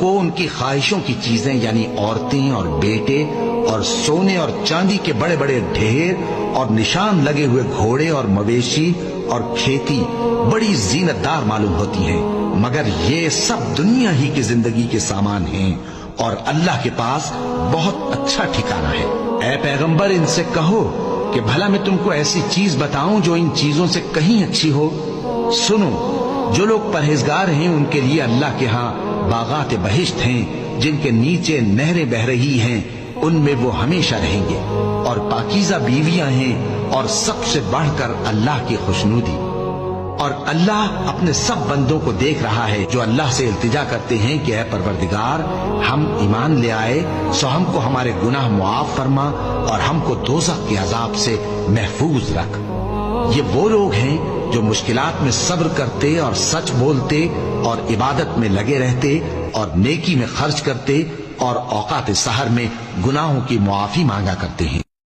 کو ان کی خواہشوں کی چیزیں یعنی عورتیں اور بیٹے اور سونے اور چاندی کے بڑے بڑے ڈھیر اور نشان لگے ہوئے گھوڑے اور مویشی اور کھیتی بڑی زینت دار معلوم ہوتی ہیں، مگر یہ سب دنیا ہی کی زندگی کے سامان ہیں اور اللہ کے پاس بہت اچھا ٹھکانہ ہے۔ اے پیغمبر ان سے کہو کہ بھلا میں تم کو ایسی چیز بتاؤں جو ان چیزوں سے کہیں اچھی ہو؟ سنو، جو لوگ پرہیزگار ہیں ان کے لیے اللہ کے ہاں باغات بہشت ہیں جن کے نیچے نہریں بہ رہی ہیں، ان میں وہ ہمیشہ رہیں گے، اور پاکیزہ بیویاں ہیں، اور سب سے بڑھ کر اللہ کی خوشنودی۔ اور اللہ اپنے سب بندوں کو دیکھ رہا ہے جو اللہ سے التجا کرتے ہیں کہ اے پروردگار، ہم ایمان لے آئے سو ہم کو ہمارے گناہ معاف فرما اور ہم کو دوزخ کے عذاب سے محفوظ رکھ۔ یہ وہ لوگ ہیں جو مشکلات میں صبر کرتے اور سچ بولتے اور عبادت میں لگے رہتے اور نیکی میں خرچ کرتے اور اوقات سحر میں گناہوں کی معافی مانگا کرتے ہیں۔